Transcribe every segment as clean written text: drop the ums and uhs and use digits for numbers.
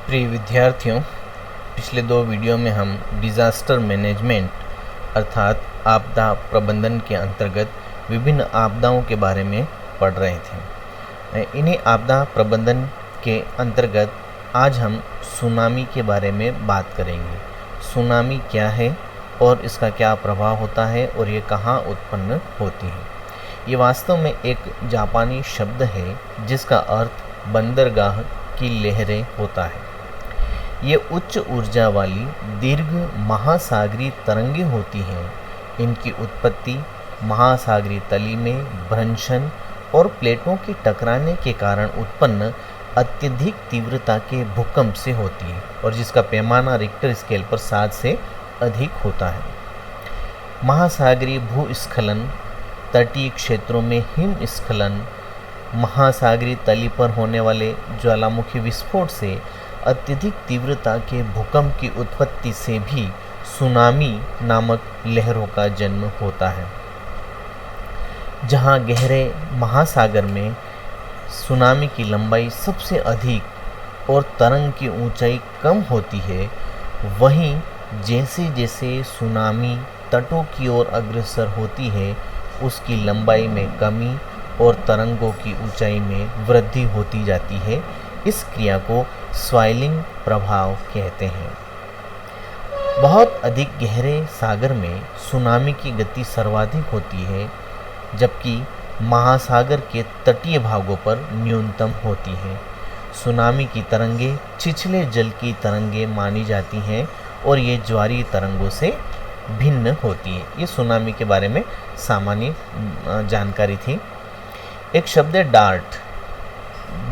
प्रिय विद्यार्थियों, पिछले 2 वीडियो में हम डिज़ास्टर मैनेजमेंट अर्थात आपदा प्रबंधन के अंतर्गत विभिन्न आपदाओं के बारे में पढ़ रहे थे। इन्हीं आपदा प्रबंधन के अंतर्गत आज हम सुनामी के बारे में बात करेंगे। सुनामी क्या है और इसका क्या प्रभाव होता है और ये कहाँ उत्पन्न होती है। ये वास्तव में एक जापानी शब्द है जिसका अर्थ बंदरगाह की लहरें होता है। ये उच्च ऊर्जा वाली दीर्घ महासागरीय तरंगें होती हैं। इनकी उत्पत्ति महासागरीय तली में भ्रंशन और प्लेटों के टकराने के कारण उत्पन्न अत्यधिक तीव्रता के भूकंप से होती है और जिसका पैमाना रिक्टर स्केल पर 7 से अधिक होता है। महासागरीय भूस्खलन, तटीय क्षेत्रों में हिमस्खलन, महासागरीय तली पर होने वाले ज्वालामुखी विस्फोट से अत्यधिक तीव्रता के भूकंप की उत्पत्ति से भी सुनामी नामक लहरों का जन्म होता है। जहां गहरे महासागर में सुनामी की लंबाई सबसे अधिक और तरंग की ऊंचाई कम होती है, वहीं जैसे जैसे सुनामी तटों की ओर अग्रसर होती है, उसकी लंबाई में कमी और तरंगों की ऊंचाई में वृद्धि होती जाती है। इस क्रिया को स्वाइलिंग प्रभाव कहते हैं। बहुत अधिक गहरे सागर में सुनामी की गति सर्वाधिक होती है, जबकि महासागर के तटीय भागों पर न्यूनतम होती है। सुनामी की तरंगें छिछले जल की तरंगें मानी जाती हैं और ये ज्वारीय तरंगों से भिन्न होती है। ये सुनामी के बारे में सामान्य जानकारी थी। एक शब्द है dart,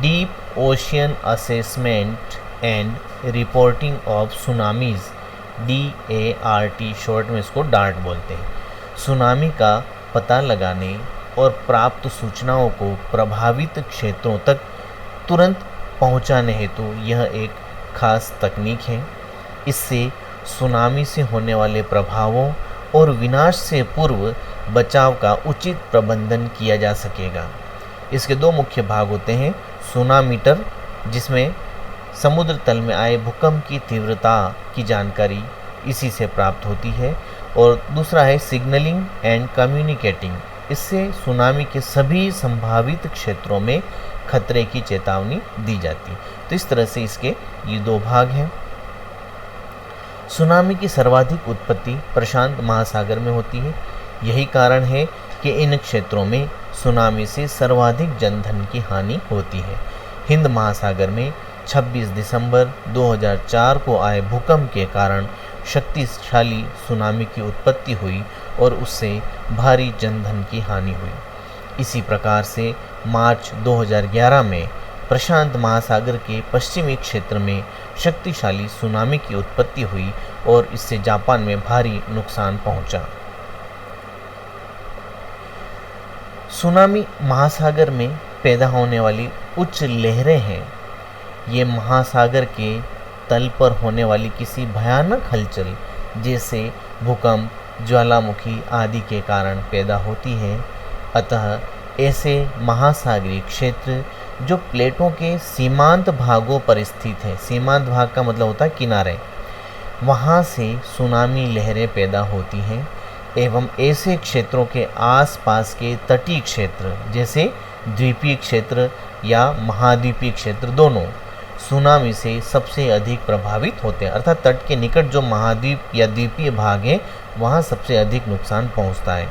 deep ocean assessment and reporting of tsunamis, DART short में इसको डार्ट बोलते हैं। सुनामी का पता लगाने और प्राप्त सूचनाओं को प्रभावित क्षेत्रों तक तुरंत पहुंचाने हेतु यह एक खास तकनीक है। इससे सुनामी से होने वाले प्रभावों और विनाश से पूर्व बचाव का उचित प्रबंधन किया जा सकेगा। इसके 2 मुख्य भाग होते हैं। सुनामीटर, जिसमें समुद्र तल में आए भूकंप की तीव्रता की जानकारी इसी से प्राप्त होती है, और दूसरा है सिग्नलिंग एंड कम्युनिकेटिंग। इससे सुनामी के सभी संभावित क्षेत्रों में खतरे की चेतावनी दी जाती। तो इस तरह से इसके ये 2 भाग हैं। सुनामी की सर्वाधिक उत्पत्ति प्रशांत महासागर में होती है। यही कारण है कि इन क्षेत्रों में सुनामी से सर्वाधिक जनधन की हानि होती है। हिंद महासागर में 26 दिसंबर 2004 को आए भूकंप के कारण शक्तिशाली सुनामी की उत्पत्ति हुई और उससे भारी जनधन की हानि हुई। इसी प्रकार से मार्च 2011 में प्रशांत महासागर के पश्चिमी क्षेत्र में शक्तिशाली सुनामी की उत्पत्ति हुई और इससे जापान में भारी नुकसान पहुंचा। सुनामी महासागर में पैदा होने वाली उच्च लहरें हैं। ये महासागर के तल पर होने वाली किसी भयानक हलचल जैसे भूकंप, ज्वालामुखी आदि के कारण पैदा होती है। अतः ऐसे महासागरीय क्षेत्र जो प्लेटों के सीमांत भागों पर स्थित है, सीमांत भाग का मतलब होता है किनारे, वहाँ से सुनामी लहरें पैदा होती हैं। एवं ऐसे क्षेत्रों के आसपास के तटीय क्षेत्र जैसे द्वीपीय क्षेत्र या महाद्वीपीय क्षेत्र दोनों सुनामी से सबसे अधिक प्रभावित होते हैं। अर्थात तट के निकट जो महाद्वीप या द्वीपीय भाग है, वहाँ सबसे अधिक नुकसान पहुँचता है।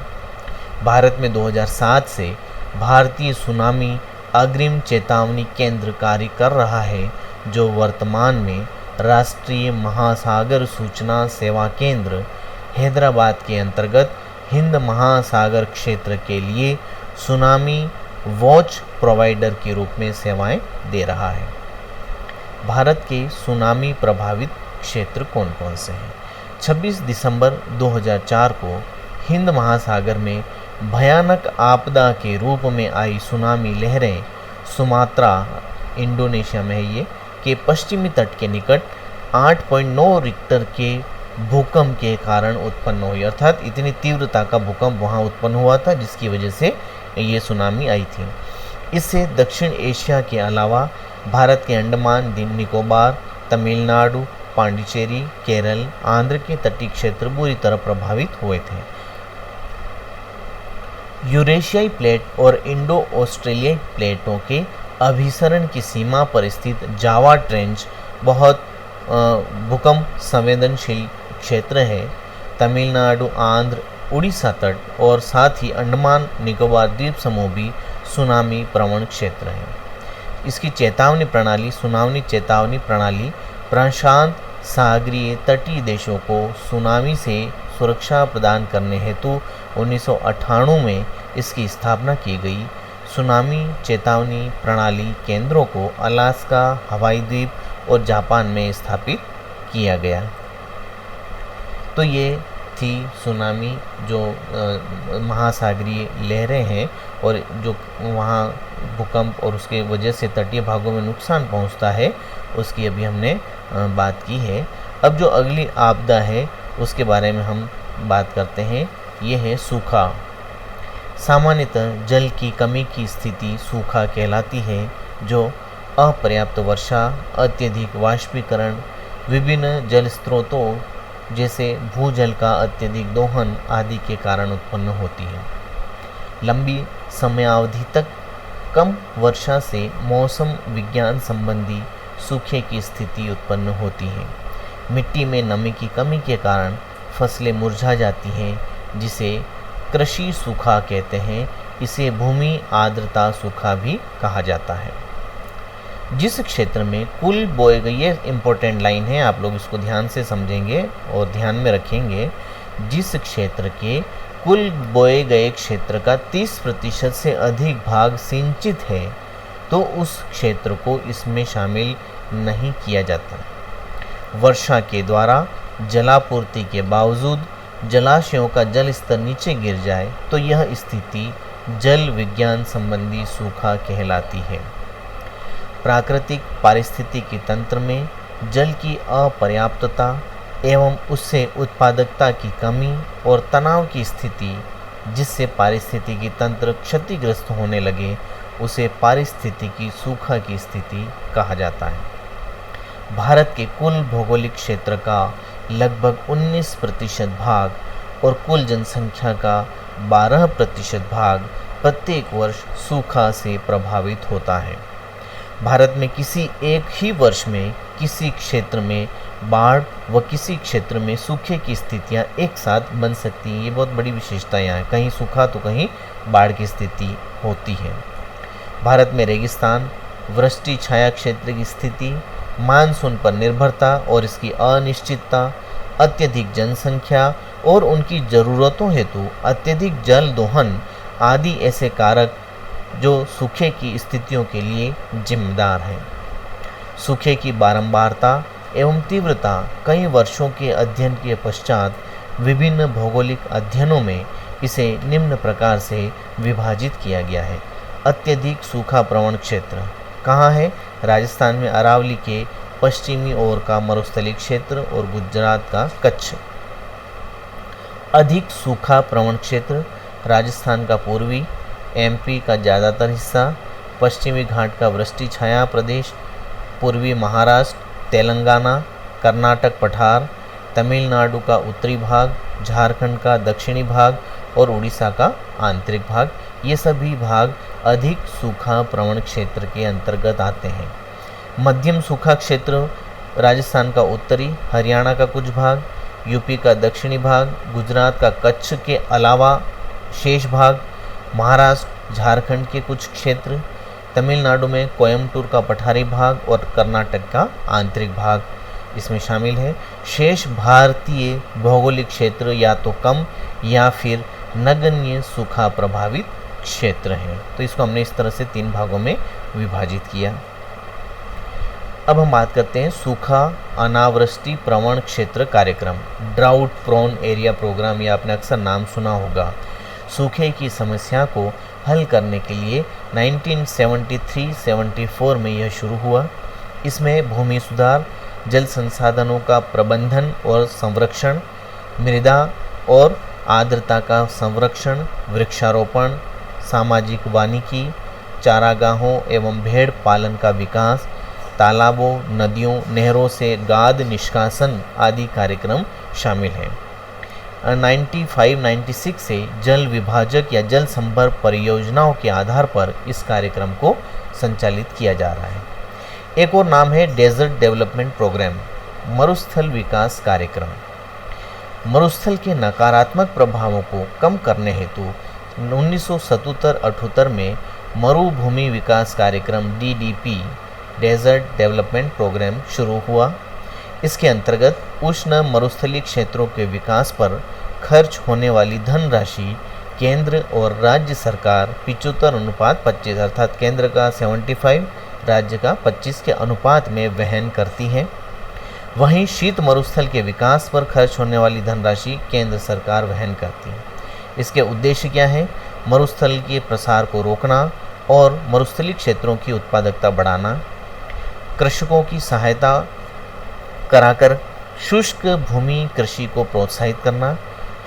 भारत में 2007 से भारतीय सुनामी अग्रिम चेतावनी केंद्र कार्य कर रहा है, जो वर्तमान में राष्ट्रीय महासागर सूचना सेवा केंद्र हैदराबाद के अंतर्गत हिंद महासागर क्षेत्र के लिए सुनामी वॉच प्रोवाइडर के रूप में सेवाएं दे रहा है। भारत के सुनामी प्रभावित क्षेत्र कौन कौन से हैं? 26 दिसंबर 2004 को हिंद महासागर में भयानक आपदा के रूप में आई सुनामी लहरें सुमात्रा, इंडोनेशिया में है ये, के पश्चिमी तट के निकट 8.9 रिक्टर के भूकंप के कारण उत्पन्न हुई। अर्थात इतनी तीव्रता का भूकंप वहाँ उत्पन्न हुआ था जिसकी वजह से ये सुनामी आई थी। इससे दक्षिण एशिया के अलावा भारत के अंडमान, निकोबार, तमिलनाडु, पांडिचेरी, केरल, आंध्र के तटीय क्षेत्र बुरी तरह प्रभावित हुए थे। यूरेशियाई प्लेट और इंडो ऑस्ट्रेलियाई प्लेटों के अभिसरण की सीमा पर स्थित जावा ट्रेंच बहुत भूकंप संवेदनशील क्षेत्र है। तमिलनाडु, आंध्र, उड़ीसा तट और साथ ही अंडमान निकोबार द्वीप समूह भी सुनामी प्रवण क्षेत्र है। इसकी सुनामी चेतावनी प्रणाली प्रशांत सागरीय तटीय देशों को सुनामी से सुरक्षा प्रदान करने हेतु 1998 में इसकी स्थापना की गई। सुनामी चेतावनी प्रणाली केंद्रों को अलास्का, हवाई द्वीप और जापान में स्थापित किया गया। तो ये थी सुनामी, जो महासागरीय लहरें हैं और जो वहाँ भूकंप और उसके वजह से तटीय भागों में नुकसान पहुँचता है, उसकी अभी हमने बात की है। अब जो अगली आपदा है उसके बारे में हम बात करते हैं। ये है सूखा। सामान्यतः जल की कमी की स्थिति सूखा कहलाती है, जो अपर्याप्त वर्षा, अत्यधिक वाष्पीकरण, विभिन्न जल स्रोतों जैसे भूजल का अत्यधिक दोहन आदि के कारण उत्पन्न होती है। लंबी समयावधि तक कम वर्षा से मौसम विज्ञान संबंधी सूखे की स्थिति उत्पन्न होती है। मिट्टी में नमी की कमी के कारण फसलें मुरझा जाती हैं, जिसे कृषि सूखा कहते हैं। इसे भूमि आर्द्रता सूखा भी कहा जाता है। जिस क्षेत्र में कुल बोए गए, ये इम्पोर्टेंट लाइन है, आप लोग इसको ध्यान से समझेंगे और ध्यान में रखेंगे। जिस क्षेत्र के कुल बोए गए क्षेत्र का 30% से अधिक भाग सिंचित है, तो उस क्षेत्र को इसमें शामिल नहीं किया जाता। वर्षा के द्वारा जलापूर्ति के बावजूद जलाशयों का जल स्तर नीचे गिर जाए तो यह स्थिति जल विज्ञान संबंधी सूखा कहलाती है। प्राकृतिक पारिस्थितिकी तंत्र में जल की अपर्याप्तता एवं उससे उत्पादकता की कमी और तनाव की स्थिति, जिससे पारिस्थितिकी तंत्र क्षतिग्रस्त होने लगे, उसे पारिस्थितिकी सूखा की स्थिति कहा जाता है। भारत के कुल भौगोलिक क्षेत्र का लगभग 19% भाग और कुल जनसंख्या का 12% भाग प्रत्येक वर्ष सूखा से प्रभावित होता है। भारत में किसी एक ही वर्ष में किसी क्षेत्र में बाढ़ व किसी क्षेत्र में सूखे की स्थितियां एक साथ बन सकती हैं। ये बहुत बड़ी विशेषता यहाँ है, कहीं सूखा तो कहीं बाढ़ की स्थिति होती है। भारत में रेगिस्तान, वृष्टि छाया क्षेत्र की स्थिति, मानसून पर निर्भरता और इसकी अनिश्चितता, अत्यधिक जनसंख्या और उनकी ज़रूरतों हेतु अत्यधिक जल दोहन आदि ऐसे कारक जो सूखे की स्थितियों के लिए जिम्मेदार हैं। सूखे की बारंबारता एवं तीव्रता कई वर्षों के अध्ययन के पश्चात विभिन्न भौगोलिक अध्ययनों में इसे निम्न प्रकार से विभाजित किया गया है। अत्यधिक सूखा प्रवण क्षेत्र कहाँ है? राजस्थान में अरावली के पश्चिमी ओर का मरुस्थलीय क्षेत्र और गुजरात का कच्छ। अधिक सूखा प्रवण क्षेत्र राजस्थान का पूर्वी, एमपी का ज़्यादातर हिस्सा, पश्चिमी घाट का वृष्टि छाया प्रदेश, पूर्वी महाराष्ट्र, तेलंगाना, कर्नाटक पठार, तमिलनाडु का उत्तरी भाग, झारखंड का दक्षिणी भाग और उड़ीसा का आंतरिक भाग, ये सभी भाग अधिक सूखा प्रवण क्षेत्र के अंतर्गत आते हैं। मध्यम सूखा क्षेत्र राजस्थान का उत्तरी, हरियाणा का कुछ भाग, यूपी का दक्षिणी भाग, गुजरात का कच्छ के अलावा शेष भाग, महाराष्ट्र, झारखंड के कुछ क्षेत्र, तमिलनाडु में कोयम्बटूर का पठारी भाग और कर्नाटक का आंतरिक भाग इसमें शामिल है। शेष भारतीय भौगोलिक क्षेत्र या तो कम या फिर नगण्य सूखा प्रभावित क्षेत्र हैं। तो इसको हमने इस तरह से 3 भागों में विभाजित किया। अब हम बात करते हैं सूखा अनावृष्टि प्रवण क्षेत्र कार्यक्रम, ड्राउट प्रोन एरिया प्रोग्राम। ये आपने अक्सर नाम सुना होगा। सूखे की समस्या को हल करने के लिए 1973-74 में यह शुरू हुआ। इसमें भूमि सुधार, जल संसाधनों का प्रबंधन और संरक्षण, मृदा और आर्द्रता का संरक्षण, वृक्षारोपण, सामाजिक वानिकी, चारागाहों एवं भेड़ पालन का विकास, तालाबों, नदियों, नहरों से गाद निष्कासन आदि कार्यक्रम शामिल हैं। 95-96 से जल विभाजक या जल संभर परियोजनाओं के आधार पर इस कार्यक्रम को संचालित किया जा रहा है। एक और नाम है डेजर्ट डेवलपमेंट प्रोग्राम, मरुस्थल विकास कार्यक्रम। मरुस्थल के नकारात्मक प्रभावों को कम करने हेतु 1977-78 में मरुभूमि विकास कार्यक्रम DDP डेजर्ट डेवलपमेंट प्रोग्राम शुरू हुआ। इसके अंतर्गत उष्ण मरुस्थलीय क्षेत्रों के विकास पर खर्च होने वाली धनराशि केंद्र और राज्य सरकार 75:25 अर्थात केंद्र का 75, राज्य का 25 के अनुपात में वहन करती है। वहीं शीत मरुस्थल के विकास पर खर्च होने वाली धनराशि केंद्र सरकार वहन करती है। इसके उद्देश्य क्या है? मरुस्थल के प्रसार को रोकना और मरुस्थलीय क्षेत्रों की उत्पादकता बढ़ाना, कृषकों की सहायता कराकर शुष्क भूमि कृषि को प्रोत्साहित करना।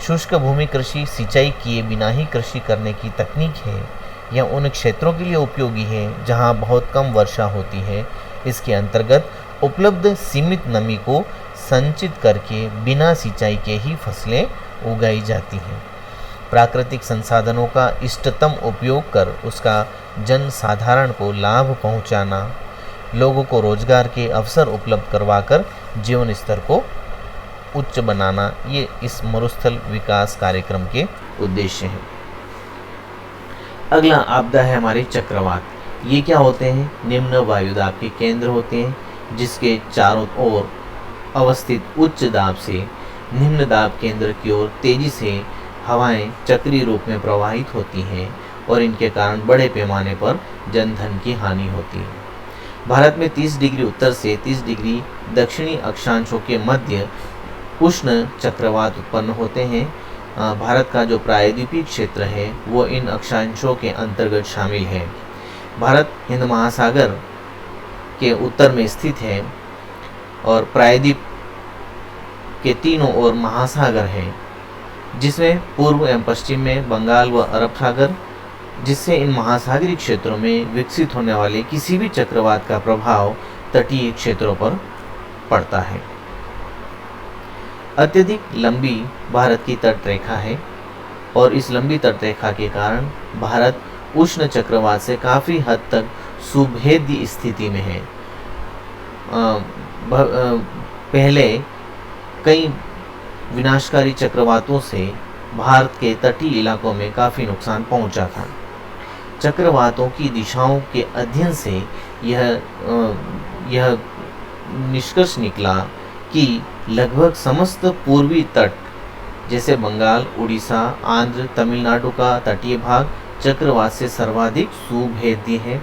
शुष्क भूमि कृषि सिंचाई किए बिना ही कृषि करने की तकनीक है। यह उन क्षेत्रों के लिए उपयोगी है जहां बहुत कम वर्षा होती है। इसके अंतर्गत उपलब्ध सीमित नमी को संचित करके बिना सिंचाई के ही फसलें उगाई जाती हैं। प्राकृतिक संसाधनों का इष्टतम उपयोग कर उसका जन साधारण को लाभ पहुंचाना, लोगों को रोजगार के अवसर उपलब्ध करवाकर जीवन स्तर को उच्च बनाना, ये इस मरुस्थल विकास कार्यक्रम के उद्देश्य हैं। अगला आपदा है हमारे चक्रवात। ये क्या होते हैं? निम्न वायुदाब के केंद्र होते हैं जिसके चारों ओर अवस्थित उच्च दाब से निम्न दाब केंद्र की ओर तेजी से हवाएं चक्रीय रूप में प्रवाहित होती हैं और इनके कारण बड़े पैमाने पर जनधन की हानि होती है। भारत में 30 डिग्री उत्तर से 30 डिग्री दक्षिणी अक्षांशों के मध्य उष्ण चक्रवात उत्पन्न होते हैं। भारत का जो प्रायद्वीपीय क्षेत्र है वो इन अक्षांशों के अंतर्गत शामिल है। भारत हिंद महासागर के उत्तर में स्थित है और प्रायद्वीप के तीनों ओर महासागर हैं, जिसमें पूर्व एवं पश्चिम में बंगाल व अरब सागर, जिससे इन महासागरीय क्षेत्रों में विकसित होने वाले किसी भी चक्रवात का प्रभाव तटीय क्षेत्रों पर पड़ता है। अत्यधिक लंबी भारत की तटरेखा है और इस लंबी तटरेखा के कारण भारत उष्ण चक्रवात से काफ़ी हद तक सुभेद्य स्थिति में है। पहले कई विनाशकारी चक्रवातों से भारत के तटीय इलाकों में काफ़ी नुकसान पहुंचा था। चक्रवातों की दिशाओं के अध्ययन से यह निष्कर्ष निकला कि लगभग समस्त पूर्वी तट जैसे बंगाल, उड़ीसा, आंध्र, तमिलनाडु का तटीय भाग चक्रवात से सर्वाधिक सुभेद्य है,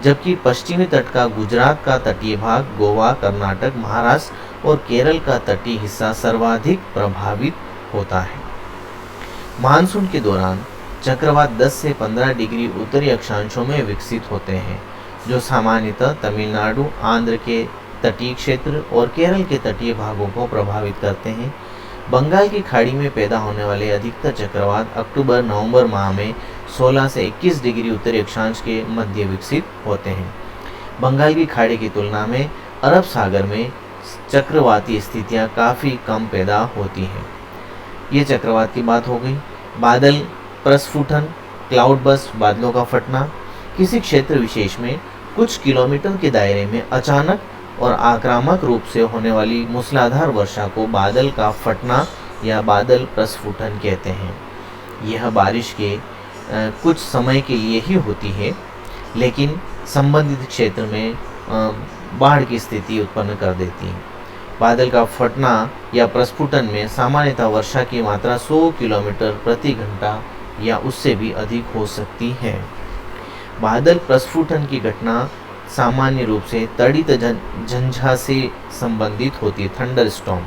जबकि पश्चिमी तट का गुजरात का तटीय भाग, गोवा, कर्नाटक, महाराष्ट्र और केरल का तटीय हिस्सा सर्वाधिक प्रभावित होता है। मानसून के दौरान चक्रवात 10 से 15 डिग्री उत्तरी अक्षांशों में विकसित होते हैं, जो सामान्यतः तमिलनाडु, आंध्र के तटीय क्षेत्र और केरल के तटीय भागों को प्रभावित करते हैं। बंगाल की खाड़ी में पैदा होने वाले अधिकतर चक्रवात अक्टूबर-नवंबर माह में 16 से 21 डिग्री उत्तरी अक्षांश के मध्य विकसित होते हैं। बंगाल की खाड़ी की तुलना में अरब सागर में चक्रवाती स्थितियां काफ़ी कम पैदा होती हैं। ये चक्रवात की बात हो गई। बादल प्रस्फुटन, क्लाउड बर्स्ट, बादलों का फटना किसी क्षेत्र विशेष में कुछ किलोमीटर के दायरे में अचानक और आक्रामक रूप से होने वाली मूसलाधार वर्षा को बादल का फटना या बादल प्रस्फुटन कहते हैं। यह बारिश के कुछ समय के लिए ही होती है, लेकिन संबंधित क्षेत्र में बाढ़ की स्थिति उत्पन्न कर देती है। बादल का फटना या प्रस्फुटन में सामान्यतः वर्षा की मात्रा 100 किलोमीटर प्रति घंटा या उससे भी अधिक हो सकती है। बादल प्रस्फुटन की घटना सामान्य रूप से तड़ित झंझा से संबंधित होती है, थंडर स्टॉर्म।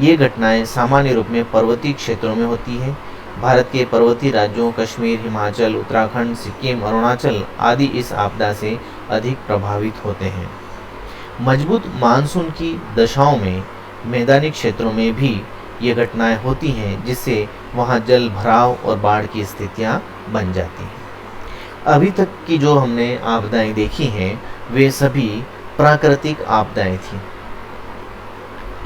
ये घटनाएं सामान्य रूप में पर्वतीय क्षेत्रों में होती है। भारत के पर्वतीय राज्यों कश्मीर, हिमाचल, उत्तराखंड, सिक्किम, अरुणाचल आदि इस आपदा से अधिक प्रभावित होते हैं। मजबूत मानसून की दशाओं में मैदानी क्षेत्रों में भी ये घटनाएं होती हैं, जिससे वहाँ जल भराव और बाढ़ की स्थितियाँ बन जाती हैं। अभी तक की जो हमने आपदाएं देखी हैं वे सभी प्राकृतिक आपदाएं थी।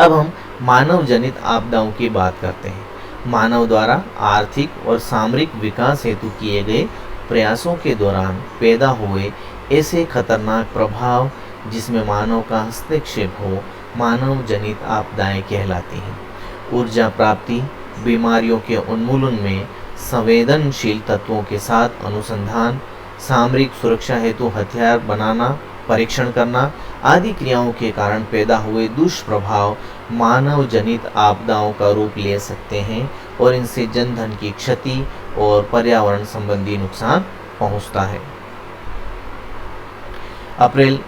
अब हम मानव जनित आपदाओं की बात करते हैं। मानव द्वारा आर्थिक और सामरिक विकास हेतु किए गए प्रयासों के दौरान पैदा हुए ऐसे खतरनाक प्रभाव जिसमें मानव का हस्तक्षेप हो, मानव जनित आपदाएं कहलाती हैं। ऊर्जा प्राप्ति, बीमारियों के उन्मूलन में संवेदनशील तत्वों के साथ अनुसंधान, सामरिक सुरक्षा हेतु हथियार बनाना, परीक्षण करना आदि क्रियाओं के कारण पैदा हुए दुष्प्रभाव मानव जनित आपदाओं का रूप ले सकते हैं और इनसे जनधन की क्षति और पर्यावरण संबंधी नुकसान पहुंचता है। अप्रैल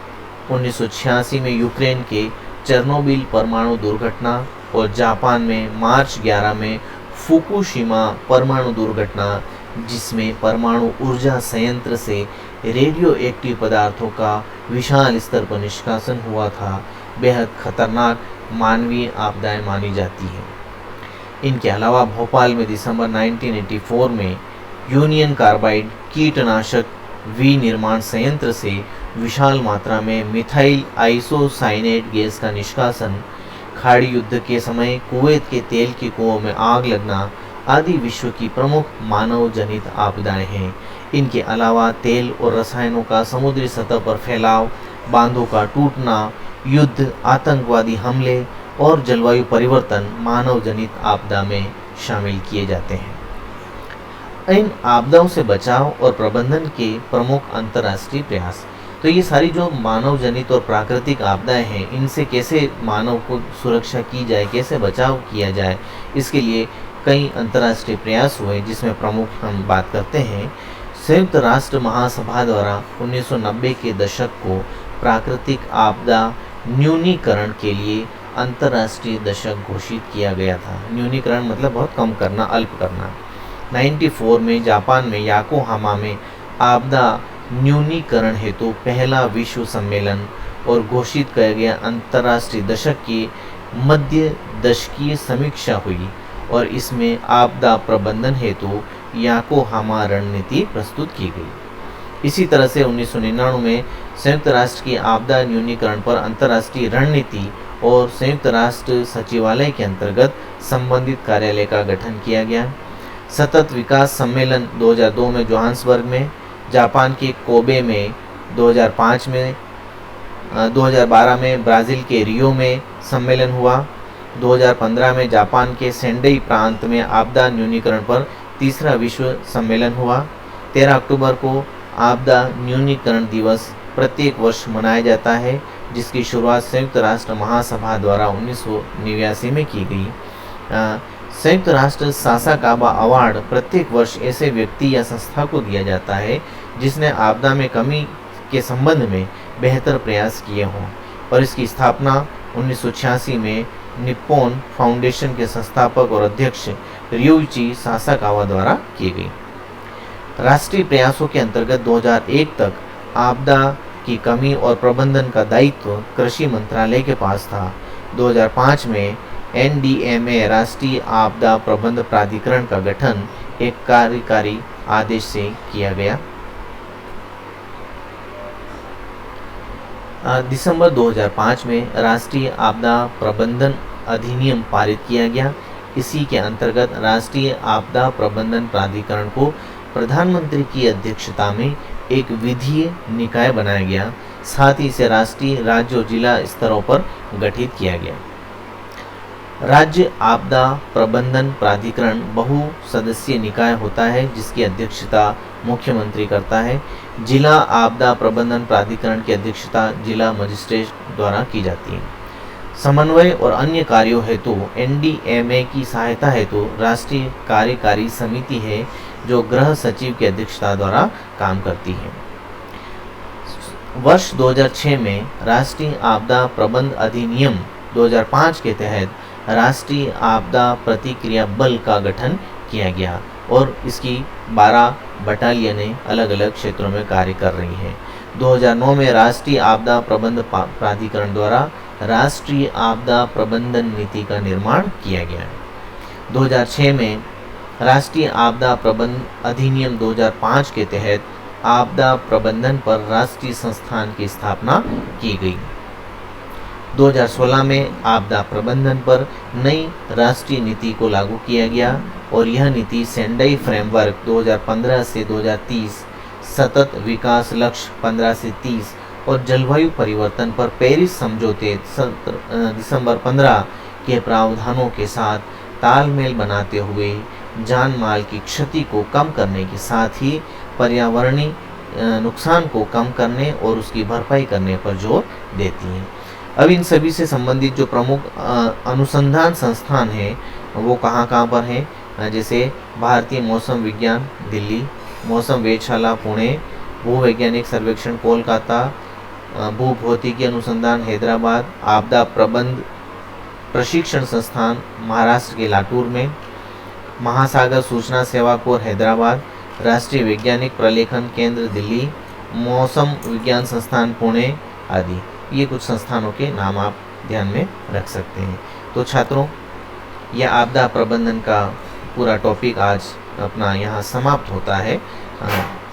1986 में यूक्रेन के चेर्नोबिल परमाणु दुर्घटना और जापान में मार्च 11 में फुकुशिमा परमाणु दुर्घटना, जिसमें परमाणु ऊर्जा संयंत्र से रेडियो एक्टिव पदार्थों का विशाल स्तर पर निष्कासन हुआ था, बेहद खतरनाक मानवीय आपदाएं मानी जाती हैं। इनके अलावा भोपाल में दिसंबर 1984 में यूनियन कार्बाइड कीटनाशक विनिर्माण संयंत्र से विशाल मात्रा में मिथाइल आइसोसाइनेट गैस का निष्कासन, खाड़ी युद्ध के समय कुवैत के तेल के कुओं में आग लगना आदि विश्व की प्रमुख मानव जनित आपदाएं हैं। इनके अलावा तेल और रसायनों का समुद्री सतह पर फैलाव, बांधों का टूटना, युद्ध, आतंकवादी हमले और जलवायु परिवर्तन मानव जनित आपदा में शामिल किए जाते हैं। इन आपदाओं से बचाव और प्रबंधन के प्रमुख अंतर्राष्ट्रीय प्रयास। तो ये सारी जो मानव जनित और प्राकृतिक आपदाएं हैं, इनसे कैसे मानव को सुरक्षा की जाए, कैसे बचाव किया जाए, इसके लिए कई अंतर्राष्ट्रीय प्रयास हुए, जिसमें प्रमुख हम बात करते हैं। संयुक्त राष्ट्र महासभा द्वारा 1990 के दशक को प्राकृतिक आपदा न्यूनीकरण के लिए अंतर्राष्ट्रीय दशक घोषित किया गया था। न्यूनीकरण मतलब बहुत कम करना, अल्प करना। 94 में जापान में याकोहामा में आपदा न्यूनीकरण हेतु पहला विश्व सम्मेलन और घोषित किया गया अंतर्राष्ट्रीय दशक की मध्य दशकीय समीक्षा हुई और इसमें आपदा प्रबंधन हेतु याकोहामा रणनीति प्रस्तुत की गई। इसी तरह से 1999 में संयुक्त राष्ट्र की आपदा न्यूनीकरण पर अंतर्राष्ट्रीय रणनीति और संयुक्त राष्ट्र सचिवालय के अंतर्गत संबंधित कार्यालय का गठन किया गया। सतत विकास सम्मेलन 2002 में जोहान्सबर्ग में, जापान के कोबे में 2005 में, 2012 में ब्राज़ील के रियो में सम्मेलन हुआ। 2015 में जापान के सेंडई प्रांत में आपदा न्यूनीकरण पर तीसरा विश्व सम्मेलन हुआ। 13 अक्टूबर को आपदा न्यूनीकरण दिवस प्रत्येक वर्ष मनाया जाता है, जिसकी शुरुआत संयुक्त राष्ट्र महासभा द्वारा 1989 में की गई। संयुक्त राष्ट्र सासाकाबा अवार्ड प्रत्येक वर्ष ऐसे व्यक्ति या संस्था को दिया जाता है जिसने आपदा में कमी के संबंध में बेहतर प्रयास किए हों, और इसकी स्थापना 1986 में निप्पॉन फाउंडेशन के संस्थापक और अध्यक्ष रियोइची सासाकावा द्वारा की गई। राष्ट्रीय प्रयासों के अंतर्गत 2001 तक आपदा की कमी और प्रबंधन का दायित्व कृषि मंत्रालय के पास था। 2005 में NDMA राष्ट्रीय आपदा प्रबंध प्राधिकरण का गठन एक कार्यकारी आदेश से किया गया। दिसंबर 2005 में राष्ट्रीय आपदा प्रबंधन अधिनियम पारित किया गया। इसी के अंतर्गत राष्ट्रीय आपदा प्रबंधन प्राधिकरण को प्रधानमंत्री की अध्यक्षता में एक विधीय निकाय बनाया गया। साथ ही इसे राष्ट्रीय, राज्य और जिला स्तरों पर गठित किया गया। राज्य आपदा प्रबंधन प्राधिकरण बहु सदस्यीय निकाय होता है जिसकी अध्यक्षता मुख्यमंत्री करता है। जिला आपदा प्रबंधन प्राधिकरण की अध्यक्षता जिला मजिस्ट्रेट द्वारा की जाती है। समन्वय और अन्य कार्यों हेतु NDMA की सहायता हेतु राष्ट्रीय कार्यकारी समिति है जो गृह सचिव की अध्यक्षता द्वारा काम करती है। वर्ष 2006 में राष्ट्रीय आपदा प्रबंध अधिनियम 2005 के तहत राष्ट्रीय आपदा प्रतिक्रिया बल का गठन किया गया और इसकी 12 बटालियनें अलग अलग क्षेत्रों में कार्य कर रही हैं। 2009 में राष्ट्रीय आपदा प्रबंध प्राधिकरण द्वारा राष्ट्रीय आपदा प्रबंधन नीति का निर्माण किया गया। 2006 में राष्ट्रीय आपदा प्रबंध अधिनियम 2005 के तहत आपदा प्रबंधन पर राष्ट्रीय संस्थान की स्थापना की गई। 2016 में आपदा प्रबंधन पर नई राष्ट्रीय नीति को लागू किया गया और यह नीति सेंडाई फ्रेमवर्क 2015 से 2030, सतत विकास लक्ष्य 15 से 30 और जलवायु परिवर्तन पर पेरिस समझौते दिसंबर 15 के प्रावधानों के साथ तालमेल बनाते हुए जान माल की क्षति को कम करने के साथ ही पर्यावरणीय नुकसान को कम करने और उसकी भरपाई करने पर जोर देती हैं। अब इन सभी से संबंधित जो प्रमुख अनुसंधान संस्थान हैं वो कहाँ कहाँ पर हैं, जैसे भारतीय मौसम विज्ञान दिल्ली, मौसम वेधशाला पुणे, भूवैज्ञानिक सर्वेक्षण कोलकाता, भूभौतिकी अनुसंधान हैदराबाद, आपदा प्रबंध प्रशिक्षण संस्थान महाराष्ट्र के लातूर में, महासागर सूचना सेवा कोर हैदराबाद, राष्ट्रीय वैज्ञानिक प्रलेखन केंद्र दिल्ली, मौसम विज्ञान संस्थान पुणे आदि। ये कुछ संस्थानों के नाम आप ध्यान में रख सकते हैं। तो छात्रों, यह आपदा प्रबंधन का पूरा टॉपिक आज अपना यहाँ समाप्त होता है।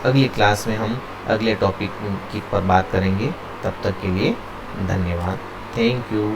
अगली क्लास में हम अगले टॉपिक की पर बात करेंगे। तब तक के लिए धन्यवाद। Thank you.